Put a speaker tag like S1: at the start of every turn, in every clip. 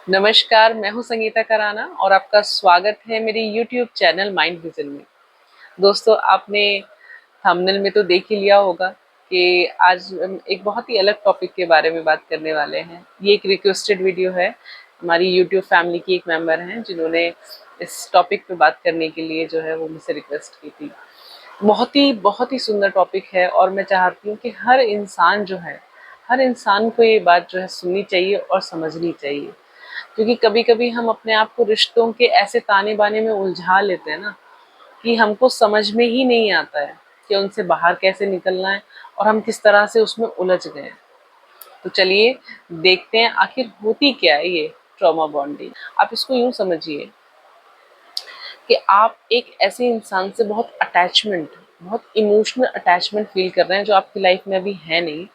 S1: नमस्कार, मैं हूँ संगीता कराना और आपका स्वागत है मेरे YouTube चैनल माइंड विजन में। दोस्तों, आपने थंबनेल में तो देख ही लिया होगा कि आज हम एक बहुत ही अलग टॉपिक के बारे में बात करने वाले हैं। ये एक रिक्वेस्टेड वीडियो है। हमारी YouTube फैमिली की एक मेंबर हैं जिन्होंने इस टॉपिक पे बात करने के लिए जो है वो मुझसे रिक्वेस्ट की थी। बहुत ही सुंदर टॉपिक है और मैं चाहती हूँ कि हर इंसान को ये बात जो है सुननी चाहिए और समझनी चाहिए। क्योंकि कभी कभी हम अपने आप को रिश्तों के ऐसे ताने बाने में उलझा लेते हैं ना कि हमको समझ में ही नहीं आता है कि उनसे बाहर कैसे निकलना है और हम किस तरह से उसमें उलझ गए हैं। तो चलिए देखते हैं आखिर होती क्या है ये ट्रॉमा बॉन्डिंग। आप इसको यूं समझिए कि आप एक ऐसे इंसान से बहुत इमोशनल अटैचमेंट फील कर रहे हैं जो आपकी लाइफ में अभी है नहीं,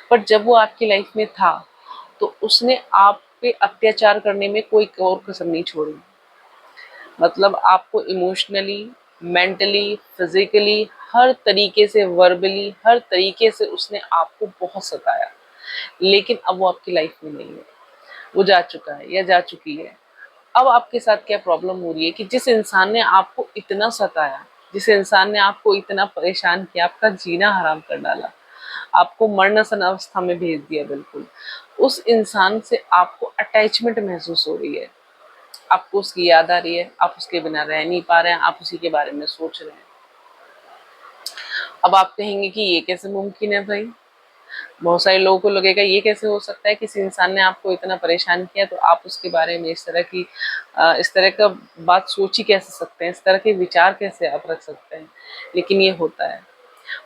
S1: पर जब वो आपकी लाइफ में था तो उसने आप पे अत्याचार करने में कोई और कसर नहीं छोड़ी। मतलब आपको इमोशनली, मेंटली, फिजिकली, हर तरीके से, वर्बली, हर तरीके से उसने आपको बहुत सताया। लेकिन अब वो आपकी लाइफ में नहीं है, वो जा चुका है या जा चुकी है। अब आपके साथ क्या प्रॉब्लम हो रही है कि जिस इंसान ने आपको इतना सताया, जिस इंसान ने आपको इतना परेशान किया, आपका जीना हराम कर डाला, आपको मरनसन अवस्था में भेज दिया बिल्कुल, उस इंसान से आपको अटैचमेंट महसूस हो रही है। आपको उसकी याद आ रही है, आप उसके बिना रह नहीं पा रहे हैं, आप उसी के बारे में सोच रहे हैं। अब आप कहेंगे कि ये कैसे मुमकिन है भाई। बहुत सारे लोगों को लगेगा ये कैसे हो सकता है, किसी इंसान ने आपको इतना परेशान किया तो आप उसके बारे में इस तरह का बात सोच ही कैसे सकते हैं, इस तरह के विचार कैसे आप रख सकते हैं। लेकिन ये होता है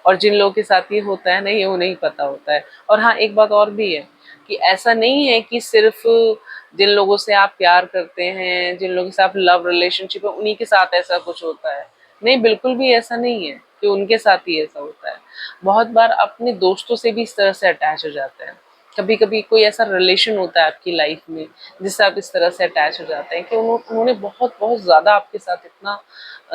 S1: और जिन लोगों के साथ ये होता है ना, ये वो नहीं पता होता है। और हाँ, एक बात और भी है कि ऐसा नहीं है कि सिर्फ जिन लोगों से आप प्यार करते हैं, जिन लोगों से आप लव रिलेशनशिप है, उन्हीं के साथ ऐसा कुछ होता है। नहीं, बिल्कुल भी ऐसा नहीं है कि उनके साथ ही ऐसा होता है। बहुत बार अपने दोस्तों से भी इस तरह से अटैच हो जाते हैं। कभी कभी कोई ऐसा रिलेशन होता है आपकी लाइफ में जिससे आप इस तरह से अटैच हो जाते हैं कि उन्होंने बहुत बहुत ज्यादा आपके साथ इतना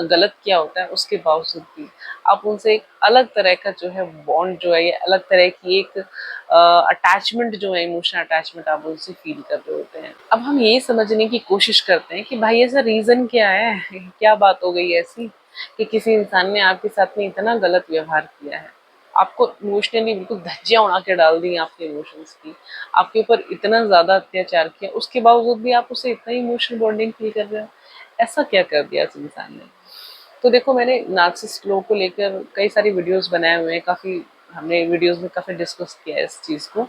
S1: गलत किया होता है, उसके बावजूद भी आप उनसे एक अलग तरह का जो है बॉन्ड जो है, ये अलग तरह की एक अटैचमेंट जो है, इमोशनल अटैचमेंट आप उनसे फील कर रहे होते हैं। अब हम ये समझने की कोशिश करते हैं कि भाई ऐसा रीजन क्या है, क्या बात हो गई ऐसी कि किसी इंसान ने आपके साथ में इतना गलत व्यवहार किया है, आपको इमोशनली बिल्कुल धज्जियां उड़ा के डाल दी आपके इमोशंस की, आपके ऊपर इतना ज्यादा अत्याचार किया, उसके बावजूद भी आप उससे इतना इमोशनल बॉन्डिंग फील कर रहे हो। ऐसा क्या कर दिया इस इंसान ने। तो देखो, मैंने नार्सिसिस्ट लोगों को लेकर कई सारी वीडियोस बनाए हुए हैं, काफ़ी हमने वीडियोस में काफ़ी डिस्कस किया है इस चीज़ को।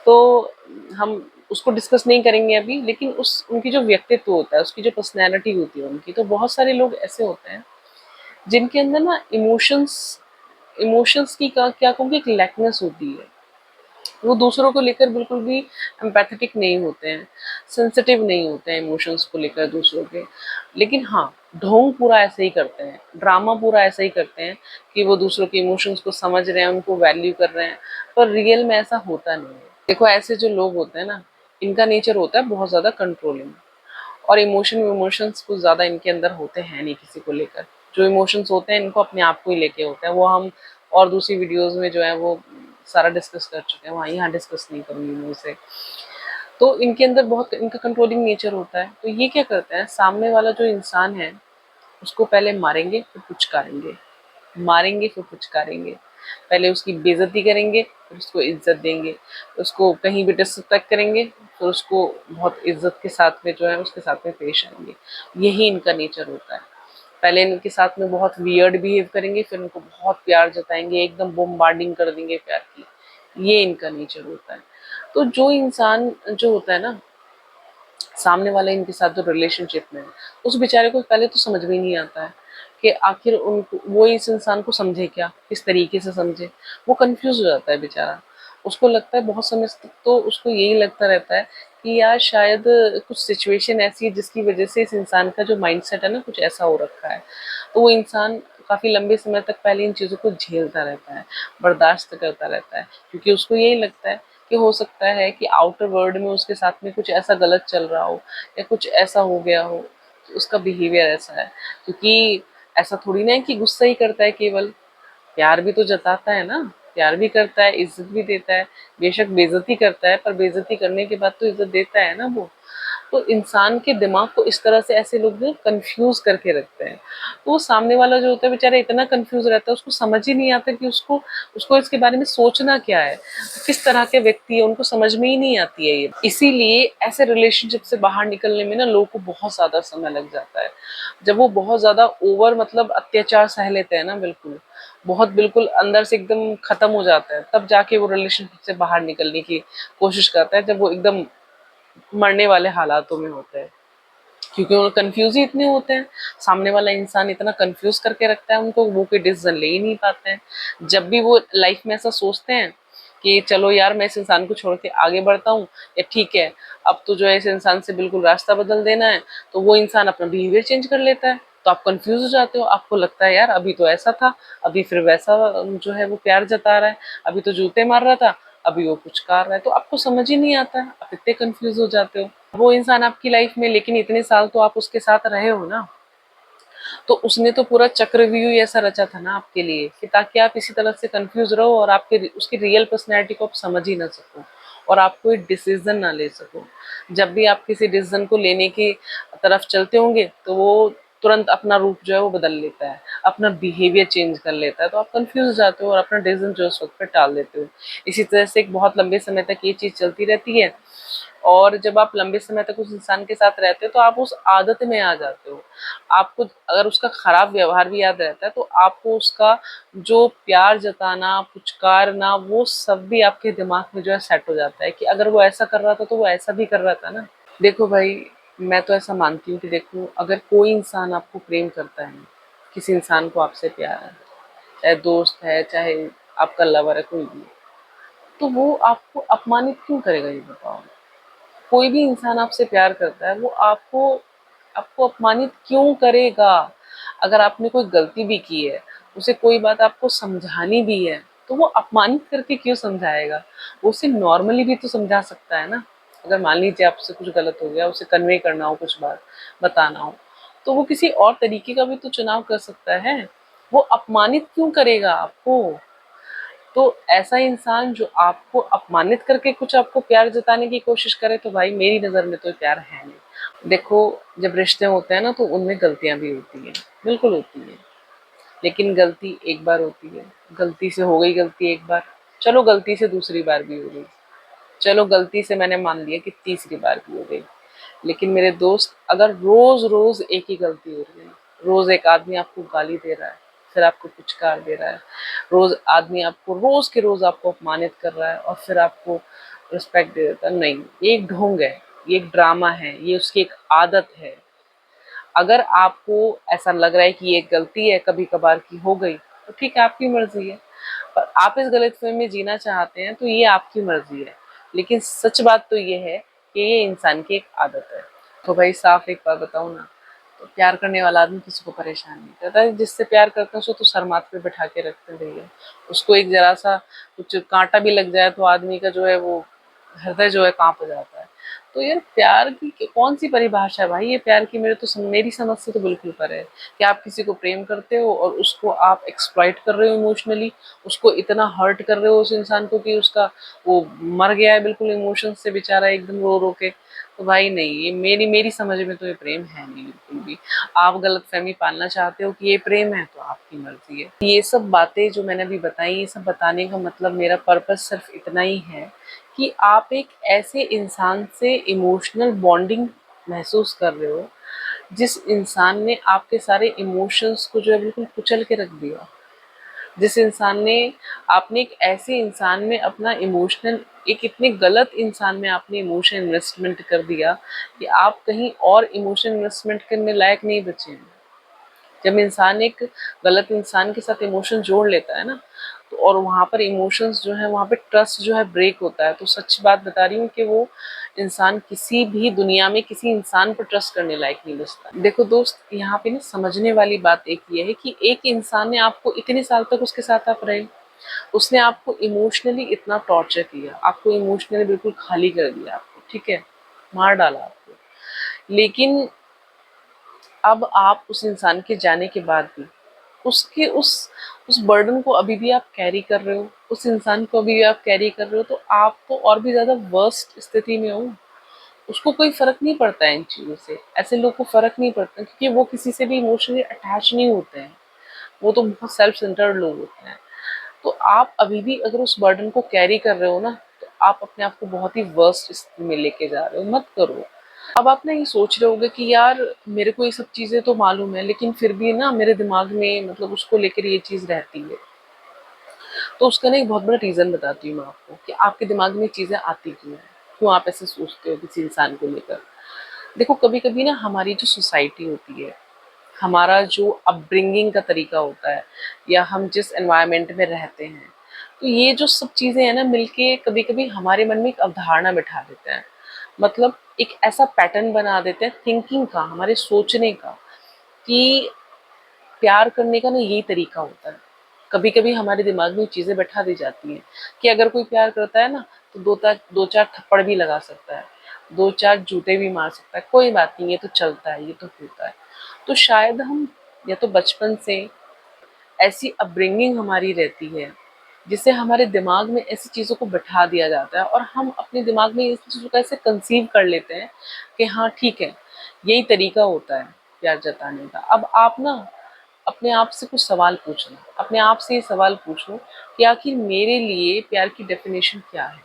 S1: तो हम उसको डिस्कस नहीं करेंगे अभी, लेकिन उस उनकी जो व्यक्तित्व होता है, उसकी जो पर्सनैलिटी होती है उनकी, तो बहुत सारे लोग ऐसे होते हैं जिनके अंदर ना इमोशंस इमोशंस की क्या कहूँगी, एक लैकनेस होती है। वो दूसरों को लेकर बिल्कुल भी एम्पैथेटिक नहीं होते हैं, सेंसिटिव नहीं होते हैं इमोशंस को लेकर दूसरों के। लेकिन हाँ, ढोंग पूरा ऐसे ही करते हैं, ड्रामा पूरा ऐसा ही करते हैं कि वो दूसरों के इमोशंस को समझ रहे हैं, उनको वैल्यू कर रहे हैं, पर रियल में ऐसा होता नहीं है। देखो, ऐसे जो लोग होते हैं ना, इनका नेचर होता है बहुत ज़्यादा कंट्रोलिंग, और इमोशंस कुछ ज़्यादा इनके अंदर होते हैं नहीं किसी को लेकर। जो इमोशंस होते हैं इनको अपने आप को ही लेके होते हैं। वो हम और दूसरी वीडियोस में जो है वो सारा डिस्कस कर चुके हैं, वहाँ यहाँ डिस्कस नहीं करूँगी मैं उसे। तो इनके अंदर बहुत इनका कंट्रोलिंग नेचर होता है। तो ये क्या करते हैं, सामने वाला जो इंसान है उसको पहले मारेंगे फिर पुचकारेंगे, मारेंगे फिर पुचकारेंगे। पहले उसकी बेइज्जती करेंगे फिर उसको इज्जत देंगे, उसको कहीं भी डिसरिस्पेक्ट करेंगे तो उसको बहुत इज्जत के साथ में जो है उसके साथ में पेश आएंगे। यही इनका नेचर होता है। पहले इनके साथ में बहुत वियर्ड बिहेव करेंगे, फिर इनको बहुत प्यार जताएंगे, एकदम बॉम्बार्डिंग कर देंगे प्यार की। ये इनका नेचर होता है। तो जो इंसान जो होता है ना, सामने वाला इनके साथ जो रिलेशनशिप में है, उस बेचारे को पहले तो समझ में ही नहीं आता है कि आखिर उनको वो इस इंसान को समझे क्या, किस तरीके से समझे। वो कंफ्यूज हो जाता है बेचारा। उसको लगता है बहुत समय तक तो उसको यही लगता रहता है कि यार शायद कुछ सिचुएशन ऐसी है जिसकी वजह से इस इंसान का जो माइंडसेट है ना कुछ ऐसा हो रखा है। तो वो इंसान काफी लंबे समय तक पहले इन चीजों को झेलता रहता है, बर्दाश्त करता रहता है, क्योंकि उसको यही लगता है कि हो सकता है कि आउटर वर्ल्ड में उसके साथ में कुछ ऐसा गलत चल रहा हो या कुछ ऐसा हो गया हो, तो उसका बिहेवियर ऐसा है। क्योंकि ऐसा थोड़ी ना है कि गुस्सा ही करता है केवल, प्यार भी तो जताता है ना, प्यार भी करता है, इज्जत भी देता है। बेशक बेइज्जती करता है, पर बेइज्जती करने के बाद तो इज्जत देता है ना वो। तो इंसान के दिमाग को इस तरह से ऐसे लोग जो कंफ्यूज करके रखते हैं, तो वो सामने वाला जो होता है बेचारा इतना कंफ्यूज रहता है, उसको समझ ही नहीं आता कि उसको उसको इसके बारे में सोचना क्या है, किस तरह के व्यक्ति है, उनको समझ में ही नहीं आती है ये। इसीलिए ऐसे रिलेशनशिप से बाहर निकलने में ना लोगों को बहुत ज्यादा समय लग जाता है। जब वो बहुत ज्यादा ओवर मतलब अत्याचार सह लेते हैं ना, बिल्कुल बहुत बिल्कुल अंदर से एकदम खत्म हो जाता है, तब जाके वो रिलेशनशिप से बाहर निकलने की कोशिश करता है, जब वो एकदम मरने वाले हालातों में होते हैं। क्योंकि वो कंफ्यूज ही इतने होते हैं, सामने वाला इंसान इतना कंफ्यूज करके रखता है उनको, वो कोई डिसीजन ले ही नहीं पाते हैं। जब भी वो लाइफ में ऐसा सोचते हैं कि चलो यार मैं इस इंसान को छोड़ के आगे बढ़ता हूँ, या ठीक है अब तो जो है इस इंसान से बिल्कुल रास्ता बदल देना है, तो वो इंसान अपना बिहेवियर चेंज कर लेता है। तो आप कंफ्यूज हो जाते हो, आपको लगता है यार अभी तो ऐसा था, अभी फिर वैसा जो है वो प्यार जता रहा है, अभी तो जूते मार रहा था, अभी वो कुछ कर रहा है, तो आपको समझ ही नहीं आता है, आप इतने कंफ्यूज हो जाते हो। वो इंसान आपकी लाइफ में, लेकिन इतने साल तो आप उसके साथ रहे हो ना, तो उसने तो पूरा चक्रव्यूह ऐसा रचा था ना आपके लिए, कि ताकि आप इसी तरह से कंफ्यूज रहो और आपके उसकी रियल पर्सनैलिटी को आप समझ ही ना सको, और आप कोई डिसीजन ना ले सको। जब भी आप किसी डिसीजन को लेने की तरफ चलते होंगे, तो वो तुरंत अपना रूप जो है वो बदल लेता है, अपना बिहेवियर चेंज कर लेता है, तो आप कंफ्यूज हो जाते हो और अपना डिसीजन जो है उस वक्त पे टाल देते हो। इसी तरह से एक बहुत लंबे समय तक ये चीज चलती रहती है, और जब आप लंबे समय तक उस इंसान के साथ रहते हो तो आप उस आदत में आ जाते हो। आपको अगर उसका खराब व्यवहार भी याद रहता है, तो आपको उसका जो प्यार जताना, पुचकारना, वो सब भी आपके दिमाग में जो है सेट हो जाता है, कि अगर वो ऐसा कर रहा था तो वो ऐसा भी कर रहा था ना। देखो भाई, मैं तो ऐसा मानती हूँ कि देखो, अगर कोई इंसान आपको प्रेम करता है, किसी इंसान को आपसे प्यार है, चाहे दोस्त है, चाहे आपका लवर है, कोई भी, तो वो आपको अपमानित क्यों करेगा, ये बताओ। कोई भी इंसान आपसे प्यार करता है, वो आपको आपको अपमानित क्यों करेगा। अगर आपने कोई गलती भी की है, उसे कोई बात आपको समझानी भी है, तो वो अपमानित करके क्यों समझाएगा। वो उसे नॉर्मली भी तो समझा सकता है ना। अगर मान लीजिए आपसे कुछ गलत हो गया, उसे कन्वे करना हो, कुछ बात बताना हो, तो वो किसी और तरीके का भी तो चुनाव कर सकता है। वो अपमानित क्यों करेगा आपको। तो ऐसा इंसान जो आपको अपमानित करके कुछ आपको प्यार जताने की कोशिश करे, तो भाई मेरी नजर में तो प्यार है नहीं। देखो, जब रिश्ते होते हैं ना, तो उनमें गलतियां भी होती हैं, बिल्कुल होती हैं, लेकिन गलती एक बार होती है। गलती से हो गई गलती एक बार, चलो गलती से दूसरी बार भी हो गई, चलो गलती से मैंने मान लिया कि तीसरी बार भी हो गई, लेकिन मेरे दोस्त, अगर रोज रोज एक ही गलती हो रही है, रोज एक आदमी आपको गाली दे रहा है, फिर आपको पुचकार दे रहा है, रोज आदमी आपको रोज के रोज आपको अपमानित कर रहा है और फिर आपको रिस्पेक्ट दे देता है, नहीं, ये एक ढोंग है, ये एक ड्रामा है, ये उसकी एक आदत है। अगर आपको ऐसा लग रहा है कि ये गलती है, कभी कभार की हो गई, तो ठीक है, आपकी मर्जी है। पर आप इस गलतफहमी में जीना चाहते हैं, तो ये आपकी मर्जी है, लेकिन सच बात तो ये है कि ये इंसान की एक आदत है। तो भाई साफ एक बात बताऊं ना, तो प्यार करने वाला आदमी किसी को परेशान नहीं करता है। जिससे प्यार करते हैं उसको तो सर माथे पे बैठा के रखते हैं भैया। उसको एक जरा सा कुछ कांटा भी लग जाए, तो आदमी का जो है वो हृदय जो है कांप जाता है। तो यार प्यार की कौन सी परिभाषा है भाई, ये प्यार की मेरी समझ से तो बिल्कुल परे है। कि आप किसी को प्रेम करते हो और उसको आप एक्सप्लॉइट कर रहे हो इमोशनली, उसको इतना हर्ट कर रहे हो उस इंसान को, कि उसका वो मर गया है बिल्कुल इमोशन से बेचारा, एकदम रो रो के। तो भाई नहीं, ये मेरी मेरी समझ में तो ये प्रेम है नहीं बिल्कुल भी। आप गलतफहमी पालना चाहते हो कि ये प्रेम है, तो आपकी मर्जी है। ये सब बातें जो मैंने अभी बताई, ये सब बताने का मतलब, मेरा पर्पस सिर्फ इतना ही है कि आप एक ऐसे इंसान से इमोशनल बॉन्डिंग महसूस कर रहे हो, जिस इंसान ने आपके सारे इमोशंस को जो है बिल्कुल कुचल के रख दिया। जिस इंसान ने आपने एक ऐसे इंसान में अपना इमोशनल, एक इतने गलत इंसान में आपने इमोशन इन्वेस्टमेंट कर दिया कि आप कहीं और इमोशन इन्वेस्टमेंट करने लायक नहीं बचे हैं। जब इंसान एक गलत इंसान के साथ इमोशन जोड़ लेता है ना, तो और वहाँ पर इमोशंस जो है, वहाँ पे ट्रस्ट जो है ब्रेक होता है। तो सच बात बता रही हूँ कि वो इंसान किसी भी दुनिया में किसी इंसान पर ट्रस्ट करने लायक नहीं बचता। देखो दोस्त, यहाँ पे ना समझने वाली बात एक ये है कि एक इंसान ने आपको इतने साल तक उसके साथ आप रहे, उसने आपको इमोशनली इतना टॉर्चर किया, आपको इमोशनली बिल्कुल खाली कर दिया, आपको ठीक है, मार डाला आपको, लेकिन अब आप उस इंसान के जाने के बाद भी उसके उस बर्डन को अभी भी आप कैरी कर रहे हो, उस इंसान को अभी भी आप कैरी कर रहे हो, तो आप तो और भी ज्यादा वर्स्ट स्थिति में हो। उसको कोई फ़र्क नहीं पड़ता है इन चीज़ों से। ऐसे लोग को फ़र्क नहीं पड़ता क्योंकि वो किसी से भी इमोशनली अटैच नहीं होते हैं। वो तो बहुत सेल्फ सेंटर्ड लोग होते हैं। तो आप अभी भी अगर उस बर्डन को कैरी कर रहे हो ना, तो आप अपने आप को बहुत ही वर्स्ट स्थिति में लेके जा रहे हो, मत करो। अब आप ना ये सोच रहे होगे कि यार मेरे को ये सब चीज़ें तो मालूम है, लेकिन फिर भी ना मेरे दिमाग में मतलब उसको लेकर ये चीज़ रहती है। तो उसका ना एक बहुत बड़ा रीज़न बताती हूँ मैं आपको कि आपके दिमाग में चीज़ें आती क्यों हैं, क्यों आप ऐसे सोचते हो किसी इंसान को लेकर। देखो कभी-कभी ना हमारी जो सोसाइटी होती है, हमारा जो अपब्रिंगिंग का तरीका होता है या हम जिस एनवायरनमेंट में रहते हैं, तो ये जो सब चीज़ें हैं ना मिलके कभी-कभी हमारे मन में एक अवधारणा बिठा देते हैं। मतलब एक ऐसा पैटर्न बना देते हैं थिंकिंग का, हमारे सोचने का, कि प्यार करने का ना यही तरीका होता है। कभी-कभी हमारे दिमाग में चीज़ें बैठा दी जाती हैं कि अगर कोई प्यार करता है ना तो 2-4 थप्पड़ भी लगा सकता है, 2-4 जूते भी मार सकता है, कोई बात नहीं ये तो चलता है, ये तो होता है। तो शायद हम या तो बचपन से ऐसी अपब्रिंगिंग हमारी रहती है, जिससे हमारे दिमाग में ऐसी चीज़ों को बिठा दिया जाता है और हम अपने दिमाग में इस चीज़ों को ऐसे कंसीव कर लेते हैं कि हाँ ठीक है, यही तरीका होता है प्यार जताने का। अब आप ना अपने आप से कुछ सवाल पूछना, अपने आप से ये सवाल पूछो कि आखिर मेरे लिए प्यार की डेफिनेशन क्या है?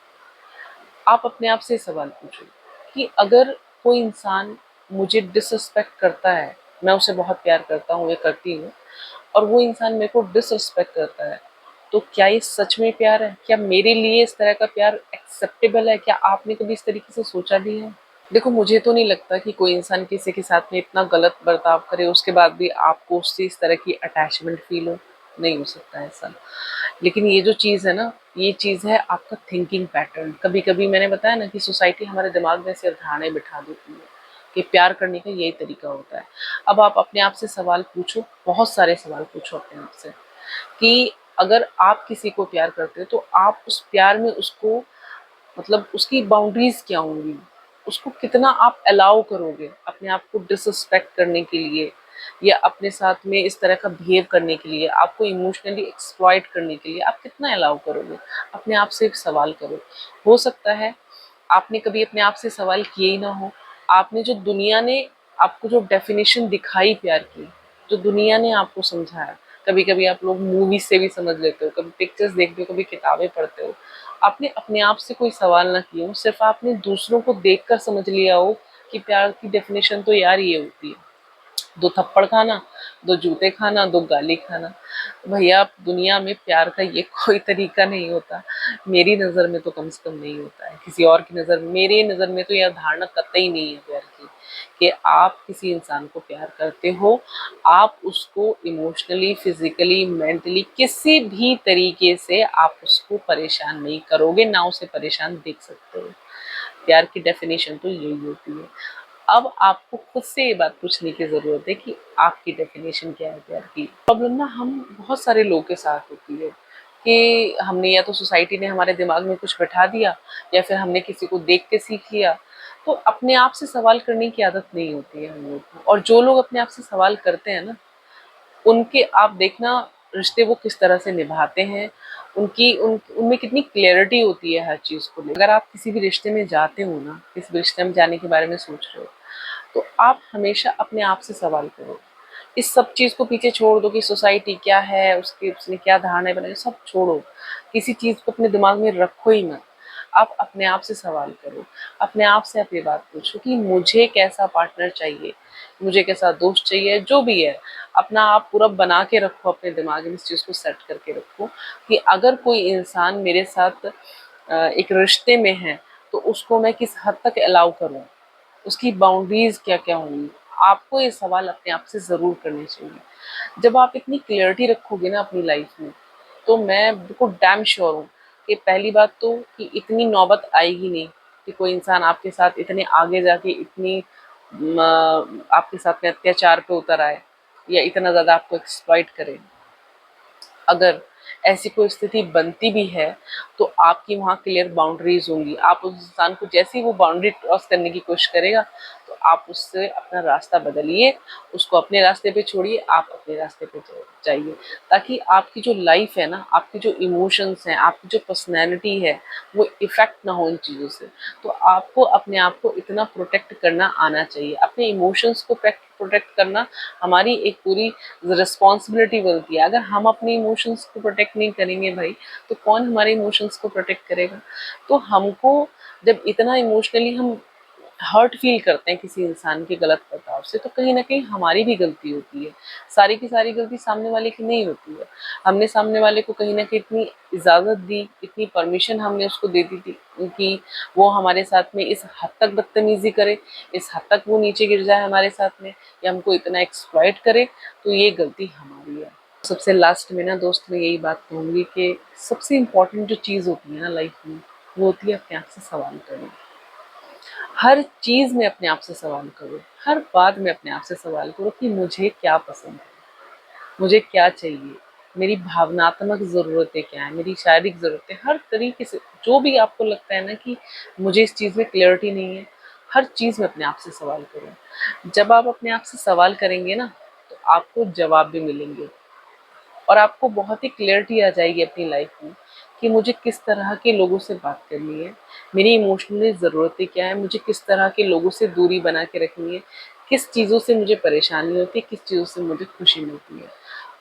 S1: आप अपने आप से सवाल पूछो कि अगर कोई इंसान मुझे डिसरिस्पेक्ट करता है, मैं उसे बहुत प्यार करता हूँ या करती हूँ, और वो इंसान मेरे को डिसरिस्पेक्ट करता है, तो क्या ये सच में प्यार है? क्या मेरे लिए इस तरह का प्यार एक्सेप्टेबल है? क्या आपने कभी इस तरीके से सोचा भी है? देखो मुझे तो नहीं लगता कि कोई इंसान किसी के साथ में इतना गलत बर्ताव करे, उसके बाद भी आपको उससे इस तरह की अटैचमेंट फ़ील हो, नहीं हो सकता है ऐसा। लेकिन ये जो चीज़ है ना, ये चीज़ है आपका थिंकिंग पैटर्न। कभी-कभी मैंने बताया ना कि सोसाइटी हमारे दिमाग में ऐसी अवधारणाएँ बिठा देती है कि प्यार करने का यही तरीका होता है। अब आप अपने आप से सवाल पूछो, बहुत सारे सवाल पूछो अपने आप से कि अगर आप किसी को प्यार करते हो, तो आप उस प्यार में उसको मतलब उसकी बाउंड्रीज़ क्या होंगी? उसको कितना आप अलाउ करोगे अपने आप को डिसरिस्पेक्ट करने के लिए या अपने साथ में इस तरह का बिहेव करने के लिए, आपको इमोशनली एक्सप्लॉइट करने के लिए आप कितना अलाउ करोगे? अपने आप से एक सवाल करो। हो सकता है आपने कभी अपने आप से सवाल किए ही ना हो। आपने जो दुनिया ने आपको जो डेफ़िनिशन दिखाई प्यार की, जो दुनिया ने आपको समझाया, कभी-कभी आप लोग मूवीज़ से भी समझ लेते हो, कभी पिक्चर्स देखते हो, कभी किताबें पढ़ते हो। आपने अपने आप से कोई सवाल ना किए हो, सिर्फ़ आपने दूसरों को देखकर समझ लिया हो कि प्यार की डेफ़िनिशन तो यार ये होती है। 2 थप्पड़ खाना, 2 जूते खाना, 2 गाली खाना। भैया दुनिया में प्यार का ये कोई तरीका नहीं होता। मेरी नज़र में तो कम से कम नहीं होता है। किसी और की नज़र में मेरी नज़र में तो यह धारणा कतई नहीं है प्यार की, कि आप किसी इंसान को प्यार करते हो, आप उसको इमोशनली, फिज़िकली, मेंटली किसी भी तरीके से आप उसको परेशान नहीं करोगे, ना उसे परेशान देख सकते हो। प्यार की डेफ़िनेशन तो यही होती है। अब आपको खुद से ये बात पूछने की ज़रूरत है कि आपकी डेफ़िनेशन क्या है प्यार की? प्रॉब्लम ना हम बहुत सारे लोगों के साथ होती है कि हमने या तो सोसाइटी ने हमारे दिमाग में कुछ बैठा दिया या फिर हमने किसी को देख के सीख लिया। तो अपने आप से सवाल करने की आदत नहीं होती है हम लोग को, और जो लोग अपने आप से सवाल करते हैं ना, उनके आप देखना रिश्ते वो किस तरह से निभाते हैं, उनमें कितनी क्लैरिटी होती है हर चीज़ को लेकर। अगर आप किसी भी रिश्ते में जाते हो ना, किसी भी रिश्ते में जाने के बारे में सोच रहे हो, तो आप हमेशा अपने आप से सवाल करो। इस सब चीज़ को पीछे छोड़ दो कि सोसाइटी क्या है, उसकी उसने क्या धारणाएँ बनाई, सब छोड़ो। किसी चीज़ को अपने दिमाग में रखो ही मत। आप अपने आप से सवाल करो। अपने आप से आप ये बात पूछो कि मुझे कैसा पार्टनर चाहिए, मुझे कैसा दोस्त चाहिए, जो भी है। अपना आप पूरा बना के रखो अपने दिमाग में, इस चीज़ को सेट करके रखो कि अगर कोई इंसान मेरे साथ एक रिश्ते में है, तो उसको मैं किस हद तक अलाउ करूँ। उसकी बाउंड्रीज़ क्या-क्या होंगी? आपको ये सवाल अपने आप से ज़रूर करने चाहिए। जब आप इतनी क्लैरिटी रखोगे ना अपनी लाइफ़ में, तो मैं बिल्कुल डैम श्योर हूँ कि पहली बात तो कि इतनी नौबत आएगी नहीं कि कोई इंसान आपके साथ इतने आगे जाके इतनी आपके साथ में अत्याचार पे उतर आए या इतना ज़्यादा आपको एक्सप्लॉइट करे। अगर ऐसी कोई स्थिति बनती भी है, तो आपकी वहाँ क्लियर बाउंड्रीज़ होंगी। आप उस इंसान को जैसे ही वो बाउंड्री क्रॉस करने की कोशिश करेगा, तो आप उससे अपना रास्ता बदलिए, उसको अपने रास्ते पे छोड़िए, आप अपने रास्ते पे जाइए, ताकि आपकी जो लाइफ है ना, आपकी जो इमोशंस हैं, आपकी जो पर्सनैलिटी है, वो इफेक्ट ना हो इन चीज़ों से। तो आपको अपने आप को इतना प्रोटेक्ट करना आना चाहिए। अपने इमोशंस को प्रोटेक्ट करना हमारी एक पूरी रिस्पॉन्सिबिलिटी बनती है। अगर हम अपने इमोशंस को प्रोटेक्ट नहीं करेंगे भाई, तो कौन हमारे इमोशंस को प्रोटेक्ट करेगा? तो हमको जब इतना इमोशनली हम हर्ट फील करते हैं किसी इंसान के गलत बर्ताव से, तो कहीं ना कहीं हमारी भी गलती होती है। सारी की सारी गलती सामने वाले की नहीं होती है। हमने सामने वाले को कहीं ना कहीं इतनी इजाज़त दी, इतनी परमिशन हमने उसको दे दी थी कि वो हमारे साथ में इस हद तक बदतमीजी करे, इस हद तक वो नीचे गिर जाए हमारे साथ में, या हमको इतना एक्सप्लॉइट करे, तो ये गलती हमारी है। सबसे लास्ट में ना दोस्त, मैं यही बात कहूँगी कि सबसे इम्पोर्टेंट जो चीज़ होती है ना लाइफ में, वो होती है अपने आप से सवाल करना। हर चीज़ में अपने आप से सवाल करो, हर बात में अपने आप से सवाल करो कि मुझे क्या पसंद है, मुझे क्या चाहिए, मेरी भावनात्मक ज़रूरतें क्या हैं, मेरी शारीरिक ज़रूरतें, हर तरीके से जो भी आपको लगता है ना कि मुझे इस चीज़ में क्लैरिटी नहीं है, हर चीज़ में अपने आप से सवाल करो। जब आप अपने आप से सवाल करेंगे ना, तो आपको जवाब भी मिलेंगे, और आपको बहुत ही क्लैरिटी आ जाएगी अपनी लाइफ में कि मुझे किस तरह के लोगों से बात करनी है, मेरी इमोशनली ज़रूरतें क्या है, मुझे किस तरह के लोगों से दूरी बना के रखनी है, किस चीज़ों से मुझे परेशानी होती है, किस चीज़ों से मुझे खुशी मिलती है।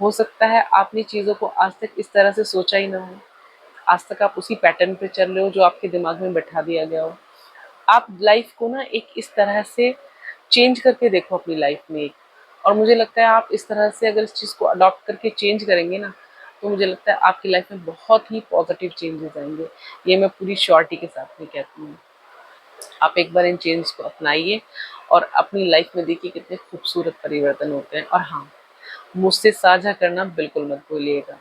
S1: हो सकता है आपने चीज़ों को आज तक इस तरह से सोचा ही ना हो, आज तक आप उसी पैटर्न पे चल रहे हो जो आपके दिमाग में बैठा दिया गया हो। आप लाइफ को ना एक इस तरह से चेंज करके देखो अपनी लाइफ में एक, और मुझे लगता है आप इस तरह से अगर इस चीज़ को अडॉप्ट करके चेंज करेंगे ना, तो मुझे लगता है आपकी लाइफ में बहुत ही पॉजिटिव चेंजेस आएंगे। ये मैं पूरी श्योरिटी के साथ में कहती हूँ। आप एक बार इन चेंज को अपनाइए और अपनी लाइफ में देखिए कितने खूबसूरत परिवर्तन होते हैं। और हाँ, मुझसे साझा करना बिल्कुल मत भूलिएगा।